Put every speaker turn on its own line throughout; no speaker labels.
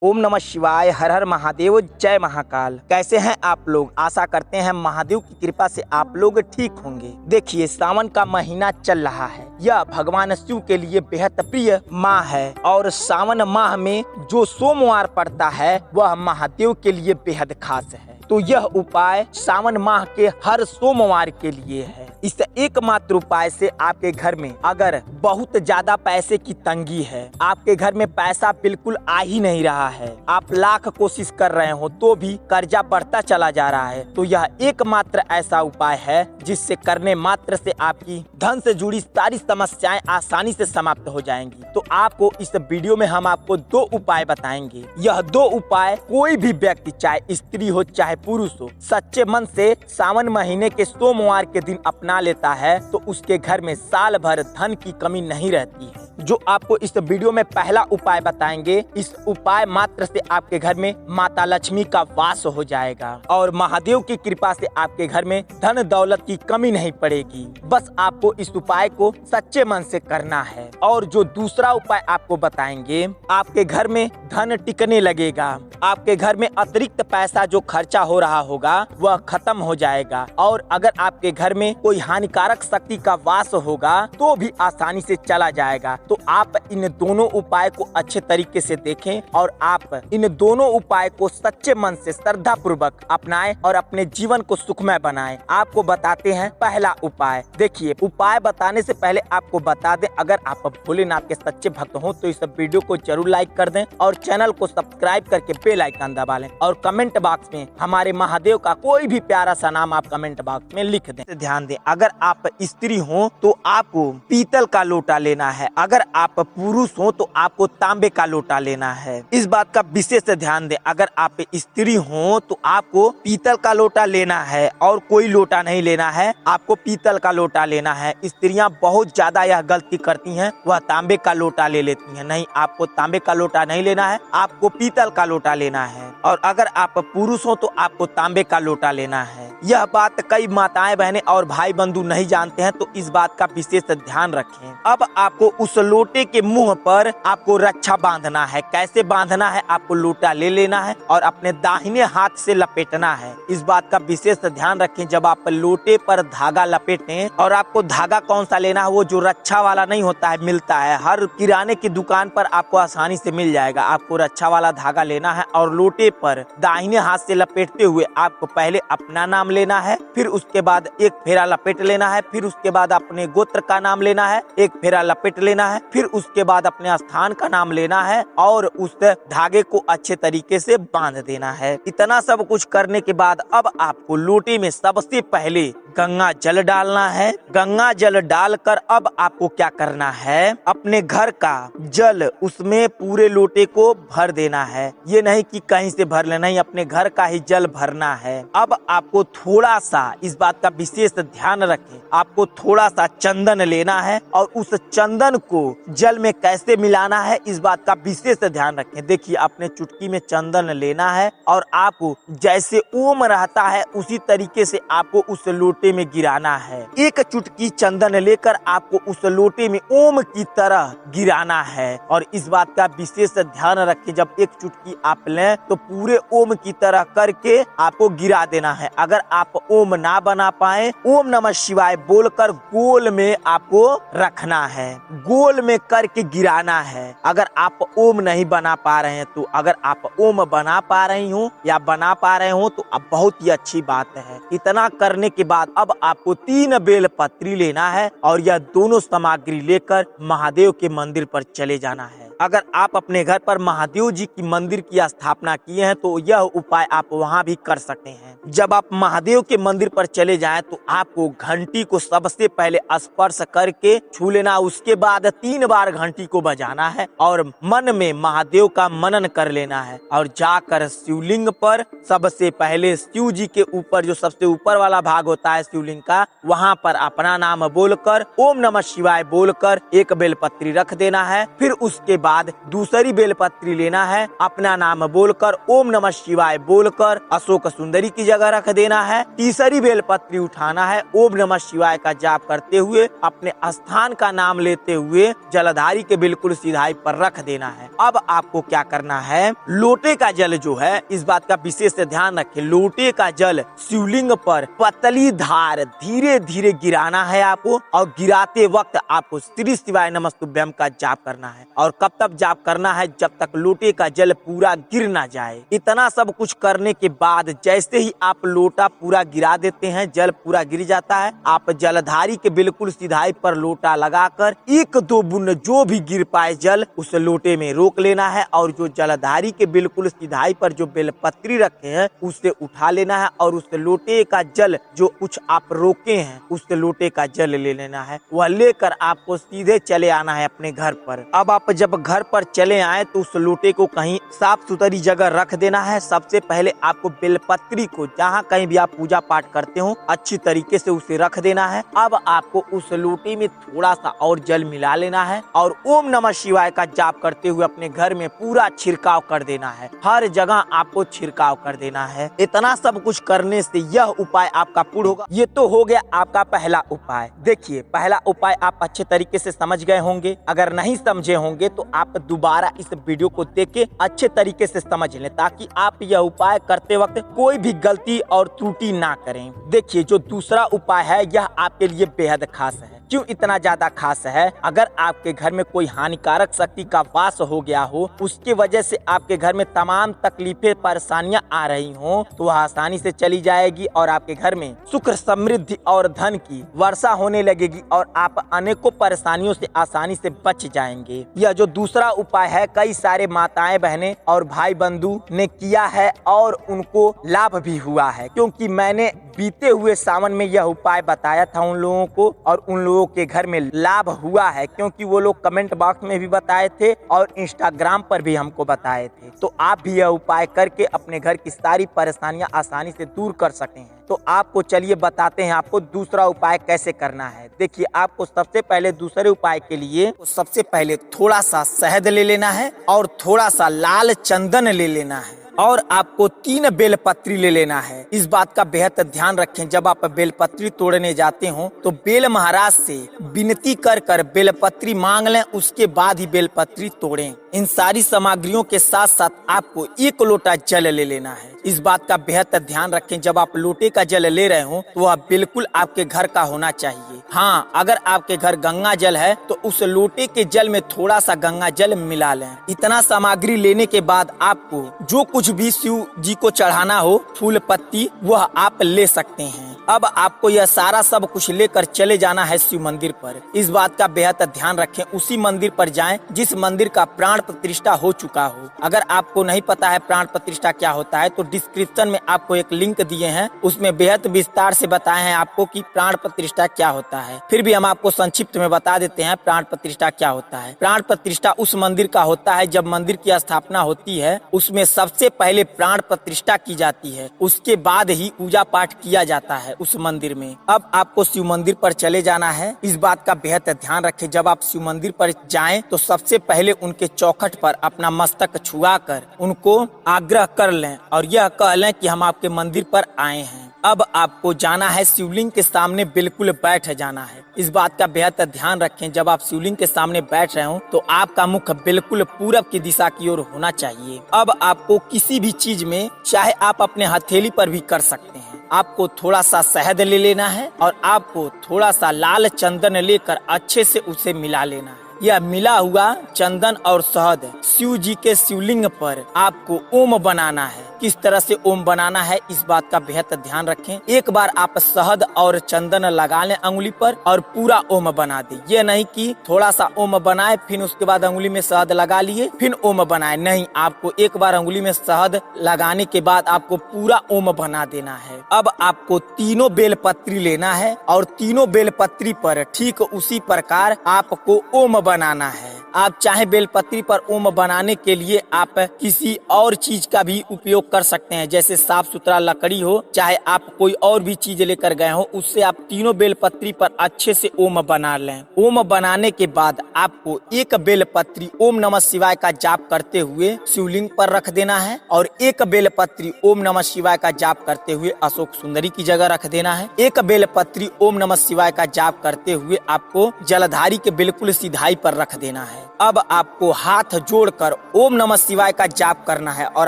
ओम नमः शिवाय। हर हर महादेव। जय महाकाल। कैसे हैं आप लोग? आशा करते हैं महादेव की कृपा से आप लोग ठीक होंगे। देखिए, सावन का महीना चल रहा है। यह भगवान शिव के लिए बेहद प्रिय माह है और सावन माह में जो सोमवार पड़ता है वह महादेव के लिए बेहद खास है। तो यह उपाय सावन माह के हर सोमवार के लिए है। इस एकमात्र उपाय से आपके घर में अगर बहुत ज्यादा पैसे की तंगी है, आपके घर में पैसा बिल्कुल आ ही नहीं रहा है, आप लाख कोशिश कर रहे हो तो भी कर्जा बढ़ता चला जा रहा है, तो यह एकमात्र ऐसा उपाय है जिससे करने मात्र से आपकी धन से जुड़ी सारी समस्याएं आसानी से समाप्त हो जाएंगी। तो आपको इस वीडियो में हम आपको 2 उपाय बताएंगे। यह 2 उपाय कोई भी व्यक्ति, चाहे स्त्री हो चाहे पुरुष हो, सच्चे मन से सावन महीने के सोमवार के दिन अपना लेता है तो उसके घर में साल भर धन की कमी नहीं रहती है। जो आपको इस वीडियो में पहला उपाय बताएंगे, इस उपाय मात्र से आपके घर में माता लक्ष्मी का वास हो जाएगा और महादेव की कृपा से आपके घर में धन दौलत की कमी नहीं पड़ेगी। बस आपको इस उपाय को सच्चे मन से करना है। और जो दूसरा उपाय आपको बताएंगे, आपके घर में धन टिकने लगेगा, आपके घर में अतिरिक्त पैसा जो खर्चा हो रहा होगा वह खत्म हो जाएगा और अगर आपके घर में कोई हानिकारक शक्ति का वास होगा तो भी आसानी से चला जाएगा। तो आप इन दोनों उपाय को अच्छे तरीके से देखें और आप इन दोनों उपाय को सच्चे मन से श्रद्धा पूर्वक अपनाएं और अपने जीवन को सुखमय बनाएं। आपको बताते हैं पहला उपाय। देखिए, उपाय बताने से पहले आपको बता दें, अगर आप भोलेनाथ के सच्चे भक्त हो तो इस वीडियो को जरूर लाइक कर दें और चैनल को सब्सक्राइब करके बेल आइकन दबा लें और कमेंट बॉक्स में हमारे महादेव का कोई भी प्यारा सा नाम आप कमेंट बॉक्स में लिख दें। ध्यान दें, अगर आप स्त्री हो तो आपको पीतल का लोटा लेना है, अगर आप पुरुष हो तो आपको तांबे का लोटा लेना है। इस बात का विशेष ध्यान दें, अगर आप स्त्री हो तो आपको पीतल का लोटा लेना है और कोई लोटा नहीं लेना है, आपको पीतल का लोटा लेना है। स्त्रियां बहुत ज्यादा यह गलती करती हैं, वह तांबे का लोटा ले लेती हैं। नहीं, आपको तांबे का लोटा नहीं लेना है, आपको पीतल का लोटा लेना है। और अगर आप पुरुष हो तो आपको तांबे का लोटा लेना है। यह बात कई माताएं बहनें और भाई बंधु नहीं जानते हैं, तो इस बात का विशेष ध्यान रखें। अब आपको उस लोटे के मुंह पर आपको रक्षा बांधना है। कैसे बांधना है? आपको लोटा ले लेना है और अपने दाहिने हाथ से लपेटना है। इस बात का विशेष ध्यान रखें, जब आप लोटे पर धागा लपेटें, और आपको धागा कौन सा लेना है, वो जो रक्षा वाला नहीं होता है, मिलता है हर किराने की दुकान पर, आपको आसानी से मिल जाएगा। आपको रक्षा वाला धागा लेना है और लोटे पर दाहिने हाथ से लपेटते हुए आपको पहले अपना नाम लेना है, फिर उसके बाद एक फेरा लपेट लेना है, फिर उसके बाद अपने गोत्र का नाम लेना है, एक फेरा लपेट लेना है, फिर उसके बाद अपने स्थान का नाम लेना है और उस धागे को अच्छे तरीके से बांध देना है। इतना सब कुछ करने के बाद अब आपको लोटे में सबसे पहले गंगा जल डालना है। गंगा जल डालकर अब आपको क्या करना है, अपने घर का जल उसमें पूरे लोटे को भर देना है। ये नहीं कि कहीं से भर लेना, नहीं, अपने घर का ही जल भरना है। अब आपको थोड़ा सा, इस बात का विशेष ध्यान रखें, आपको थोड़ा सा चंदन लेना है और उस चंदन को जल में कैसे मिलाना है, इस बात का विशेष ध्यान रखें। देखिए, अपने चुटकी में चंदन लेना है और आपको जैसे ओम रहता है उसी तरीके से आपको उस लोटे में गिराना है। एक चुटकी चंदन लेकर आपको उस लोटे में ओम की तरह गिराना है और इस बात का विशेष ध्यान रखें, जब एक चुटकी आप लें तो पूरे ओम की तरह करके आपको गिरा देना है। अगर आप ओम ना बना पाए, ओम नमः शिवाय बोलकर गोल में आपको रखना है, गोल में करके गिराना है। अगर आप ओम नहीं बना पा रहे हैं तो अगर आप ओम बना पा रही हो या बना पा रहे हो तो अब बहुत ही अच्छी बात है। इतना करने के बाद अब आपको 3 बेल पत्री लेना है और यह दोनों सामग्री लेकर महादेव के मंदिर पर चले जाना है। अगर आप अपने घर पर महादेव जी की मंदिर की स्थापना किए हैं तो यह उपाय आप वहां भी कर सकते हैं। जब आप महादेव के मंदिर पर चले जाएं तो आपको घंटी को सबसे पहले स्पर्श करके छू लेना, उसके बाद 3 बार घंटी को बजाना है और मन में महादेव का मनन कर लेना है और जाकर शिवलिंग पर सबसे पहले शिव जी के ऊपर, जो सबसे ऊपर वाला भाग होता है शिवलिंग का, वहां पर अपना नाम बोलकर ओम नमः शिवाय बोलकर 1 बेलपत्री रख देना है। फिर उसके बाद दूसरी बेलपत्री लेना है, अपना नाम बोलकर ओम नमः शिवाय बोलकर अशोक सुंदरी की जगह रख देना है। तीसरी बेलपत्री उठाना है, ओम नमः शिवाय का जाप करते हुए अपने स्थान का नाम लेते हुए जलधारी के बिल्कुल सीधाई पर रख देना है। अब आपको क्या करना है, लोटे का जल जो है, इस बात का विशेष ध्यान रखें, लोटे का जल शिवलिंग पर पतली धार धीरे धीरे गिराना है आपको, और गिराते वक्त आपको श्री शिवाय नमस्तुभ्यम का जाप करना है। और कब तक जाप करना है, जब तक लोटे का जल पूरा गिर ना जाए। इतना सब कुछ करने के बाद जैसे ही आप लोटा पूरा गिरा देते हैं, जल पूरा गिर जाता है, आप जलधारी के बिल्कुल सीधाई पर लोटा लगाकर 1-2 बूंद जो भी गिर पाए जल उस लोटे में रोक लेना है, और जो जलधारी के बिल्कुल सीधाई पर जो बेलपत्री रखे हैं उससे उठा लेना है, और उस लोटे का जल जो कुछ आप रोके हैं उस लोटे का जल ले लेना है। वह लेकर आपको सीधे चले आना है अपने घर पर। अब आप जब घर पर चले आए तो उस लोटे को कहीं साफ सुथरी जगह रख देना है। सबसे पहले आपको बेलपत्री को जहाँ कहीं भी आप पूजा पाठ करते हो अच्छी तरीके से उसे रख देना है। अब आपको उस लोटे में थोड़ा सा और जल मिला लेना है और ओम नमः शिवाय का जाप करते हुए अपने घर में पूरा छिड़काव कर देना है। हर जगह आपको छिड़काव कर देना है। इतना सब कुछ करने से यह उपाय आपका पूर्ण होगा। ये तो हो गया आपका पहला उपाय। देखिए, पहला उपाय आप अच्छे तरीके से समझ गए होंगे। अगर नहीं समझे होंगे तो आप दोबारा इस वीडियो को देख के अच्छे तरीके से समझ लें, ताकि आप यह उपाय करते वक्त कोई भी गलती और त्रुटि ना करें। देखिए, जो दूसरा उपाय है यह आपके लिए बेहद खास है। क्यों इतना ज्यादा खास है? अगर आपके घर में कोई हानिकारक शक्ति का वास हो गया हो, उसके वजह से आपके घर में तमाम तकलीफें परेशानियां आ रही हो, तो वह आसानी से चली जाएगी और आपके घर में सुख समृद्धि और धन की वर्षा होने लगेगी और आप अनेकों परेशानियों से आसानी से बच जाएंगे। यह जो दूसरा उपाय है, कई सारे माताएं बहनें और भाई बंधु ने किया है और उनको लाभ भी हुआ है, क्योंकि मैंने बीते हुए सावन में यह उपाय बताया था उन लोगों को, और उन लोगों के घर में लाभ हुआ है, क्योंकि वो लोग कमेंट बॉक्स में भी बताए थे और इंस्टाग्राम पर भी हमको बताए थे। तो आप भी यह उपाय करके अपने घर की सारी परेशानियां आसानी से दूर कर सकें। तो आपको चलिए बताते हैं आपको दूसरा उपाय कैसे करना है। देखिए, आपको सबसे पहले दूसरे उपाय के लिए सबसे पहले थोड़ा सा शहद ले लेना है और थोड़ा सा लाल चंदन ले लेना है, और आपको 3 बेलपत्री ले लेना है। इस बात का बेहद ध्यान रखें, जब आप बेलपत्री तोड़ने जाते हो तो बेल महाराज से विनती कर कर बेलपत्री मांग लें, उसके बाद ही बेलपत्री तोड़ें। इन सारी सामग्रियों के साथ साथ आपको 1 लोटा जल ले लेना है। इस बात का बेहद ध्यान रखें, जब आप लोटे का जल ले रहे हो तो वह बिल्कुल आपके घर का होना चाहिए। हाँ, अगर आपके घर गंगा जल है तो उस लोटे के जल में थोड़ा सा गंगा जल मिला लें। इतना सामग्री लेने के बाद आपको जो कुछ भी शिव जी को चढ़ाना हो, फूल पत्ती, वह आप ले सकते हैं। अब आपको यह सारा सब कुछ लेकर चले जाना है शिव मंदिर पर। इस बात का बेहद ध्यान रखें, उसी मंदिर पर जाएं जिस मंदिर का प्राण प्रतिष्ठा हो चुका हो। अगर आपको नहीं पता है प्राण प्रतिष्ठा क्या होता है तो डिस्क्रिप्शन में आपको एक लिंक दिए हैं, उसमें बेहद विस्तार से बताए हैं आपको कि प्राण प्रतिष्ठा क्या होता है। फिर भी हम आपको संक्षिप्त में बता देते हैं प्राण प्रतिष्ठा क्या होता है। प्राण प्रतिष्ठा उस मंदिर का होता है जब मंदिर की स्थापना होती है, उसमें सबसे पहले प्राण प्रतिष्ठा की जाती है, उसके बाद ही पूजा पाठ किया जाता है उस मंदिर में। अब आपको शिव मंदिर पर चले जाना है। इस बात का बेहद ध्यान रखें, जब आप शिव मंदिर पर जाएं तो सबसे पहले उनके चौखट पर अपना मस्तक छुआकर उनको आग्रह कर लें और यह कह लें कि हम आपके मंदिर पर आए हैं। अब आपको जाना है शिवलिंग के सामने, बिल्कुल बैठ जाना है। इस बात का बेहद ध्यान रखें, जब आप शिवलिंग के सामने बैठ रहे हो तो आपका मुख बिल्कुल पूरब की दिशा की ओर होना चाहिए। अब आपको किसी भी चीज में, चाहे आप अपने हथेली पर भी कर सकते हैं, आपको थोड़ा सा शहद ले लेना है और आपको थोड़ा सा लाल चंदन लेकर अच्छे से उसे मिला लेना है। यह मिला हुआ चंदन और शहद शिव जी के शिवलिंग पर आपको ओम बनाना है। किस तरह से ओम बनाना है इस बात का बेहद ध्यान रखें। एक बार आप शहद और चंदन लगा लें अंगुली पर और पूरा ओम बना दें। ये नहीं कि थोड़ा सा ओम बनाए फिर उसके बाद अंगुली में शहद लगा लिए फिर ओम बनाए, नहीं, आपको एक बार अंगुली में शहद लगाने के बाद आपको पूरा ओम बना देना है। अब आपको 3 बेलपत्री लेना है और 3 बेलपत्री पर ठीक उसी प्रकार आपको ओम बनाना है। आप चाहे बेलपत्री पर ओम बनाने के लिए आप किसी और चीज का भी उपयोग कर सकते हैं, जैसे साफ सुथरा लकड़ी हो, चाहे आप कोई और भी चीज लेकर गए हो, उससे आप तीनों बेलपत्री पर अच्छे से ओम बना लें। ओम बनाने के बाद आपको एक बेलपत्री ओम नमः शिवाय का जाप करते हुए शिवलिंग पर रख देना है और एक बेलपत्री ओम नमः शिवाय का जाप करते हुए अशोक सुंदरी की जगह रख देना है। एक बेलपत्री ओम नमः शिवाय का जाप करते हुए आपको जलधारी के बिल्कुल सीधाई पर रख देना है। अब आपको हाथ जोड़कर ओम नमः शिवाय का जाप करना है और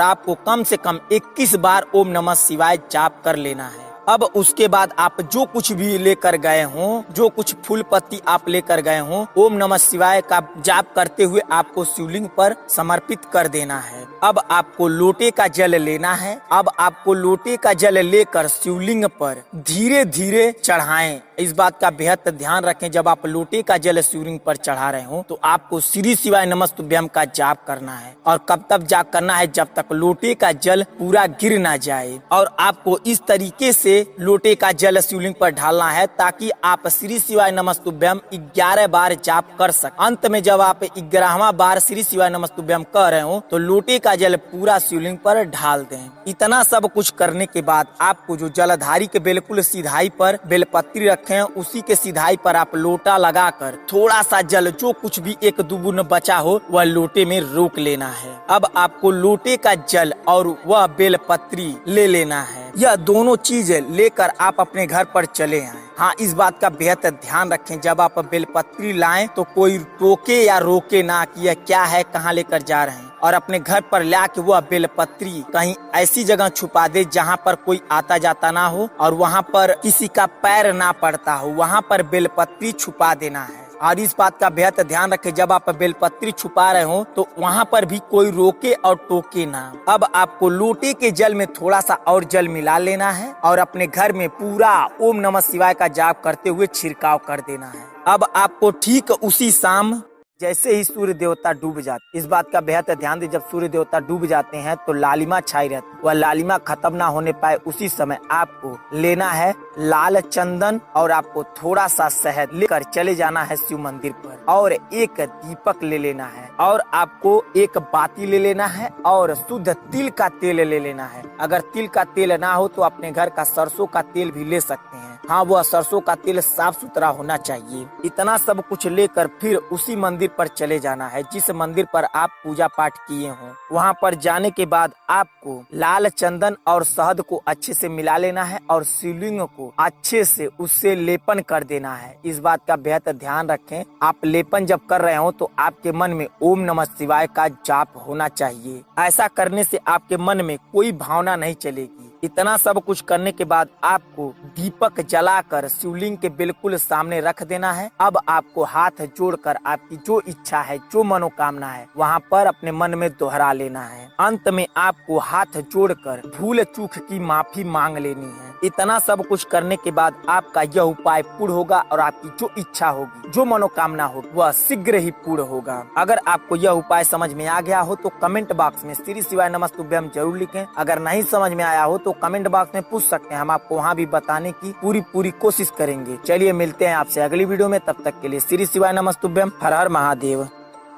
आपको कम से कम 21 बार ओम नमः शिवाय जाप कर लेना है। अब उसके बाद आप जो कुछ भी लेकर गए हो, जो कुछ फूल पत्ती आप लेकर गए हो, ओम नमः शिवाय का जाप करते हुए आपको शिवलिंग पर समर्पित कर देना है। अब आपको लोटे का जल लेना है। अब आपको लोटे का जल लेकर शिवलिंग पर धीरे धीरे चढ़ाएं। इस बात का बेहद ध्यान रखें, जब आप लोटे का जल शिवलिंग पर चढ़ा रहे हो तो आपको श्री शिवाय नमस्तुभ्यम का जाप करना है। और कब तक जाप करना है? जब तक लोटे का जल पूरा गिर ना जाए। और आपको इस तरीके से लोटे का जल शिवलिंग पर ढालना है ताकि आप श्री शिवाय नमस्तुभ्यम 11 बार जाप कर सकें। अंत में जब आप 11वां बार श्री शिवाय नमस्तुभ्यम कह रहे हो तो लोटे का जल पूरा शिवलिंग पर ढाल दें। इतना सब कुछ करने के बाद आपको जो जलधारी के बिल्कुल सीधाई पर बेलपत्री रखे हैं, उसी के सीधाई पर आप लोटा लगाकर थोड़ा सा जल, जो कुछ भी एक दो बूंद बचा हो, वह लोटे में रोक लेना है। अब आपको लोटे का जल और वह बेलपत्री ले लेना है। यह दोनों चीज लेकर आप अपने घर पर चले आएं। हाँ, इस बात का बेहद ध्यान रखें, जब आप बेलपत्री लाएं तो कोई टोके या रोके ना कि यह क्या है, कहाँ लेकर जा रहे हैं। और अपने घर पर लाके वह बेलपत्री कहीं ऐसी जगह छुपा दे जहाँ पर कोई आता जाता ना हो और वहाँ पर किसी का पैर ना पड़ता हो, वहाँ पर बेलपत्री छुपा देना है। और इस बात का बेहद ध्यान रखें, जब आप बेलपत्री छुपा रहे हो तो वहाँ पर भी कोई रोके और टोके ना। अब आपको लोटे के जल में थोड़ा सा और जल मिला लेना है और अपने घर में पूरा ओम नमः शिवाय का जाप करते हुए छिड़काव कर देना है। अब आपको ठीक उसी शाम जैसे ही सूर्य देवता डूब जाते, इस बात का बेहद ध्यान दे, जब सूर्य देवता डूब जाते हैं तो लालिमा छाई रहती, वह लालिमा खत्म ना होने पाए उसी समय आपको लेना है लाल चंदन और आपको थोड़ा सा शहद लेकर चले जाना है शिव मंदिर पर और एक दीपक ले लेना है और आपको एक बाती ले लेना है और शुद्ध तिल का तेल ले लेना है। अगर तिल का तेल ना हो तो अपने घर का सरसों का तेल भी ले सकते हैं। हाँ, वह सरसों का तेल साफ सुथरा होना चाहिए। इतना सब कुछ लेकर फिर उसी मंदिर पर चले जाना है जिस मंदिर पर आप पूजा पाठ किए हो। वहाँ पर जाने के बाद आपको लाल चंदन और शहद को अच्छे से मिला लेना है और शिवलिंग को अच्छे से उससे लेपन कर देना है। इस बात का बेहद ध्यान रखें, आप लेपन जब कर रहे हो तो आपके मन में ओम नमः शिवाय का जाप होना चाहिए। ऐसा करने से आपके मन में कोई भावना नहीं चलेगी। इतना सब कुछ करने के बाद आपको दीपक जलाकर शिवलिंग के बिल्कुल सामने रख देना है। अब आपको हाथ जोड़कर आपकी जो इच्छा है, जो मनोकामना है, वहाँ पर अपने मन में दोहरा लेना है। अंत में आपको हाथ जोड़कर भूल चूक की माफी मांग लेनी है। इतना सब कुछ करने के बाद आपका यह उपाय पूर्ण होगा और आपकी जो इच्छा होगी, जो मनोकामना होगी, वह शीघ्र ही पूर्ण होगा। अगर आपको यह उपाय समझ में आ गया हो तो कमेंट बॉक्स में श्री शिवाय नमस्तुभ्यम जरूर लिखें। अगर नहीं समझ में आया हो तो कमेंट बॉक्स में पूछ सकते हैं, हम आपको वहाँ भी बताने की पूरी कोशिश करेंगे। चलिए मिलते हैं आपसे अगली वीडियो में, तब तक के लिए श्री शिवाय नमस्तुभ्यम। हर हर महादेव।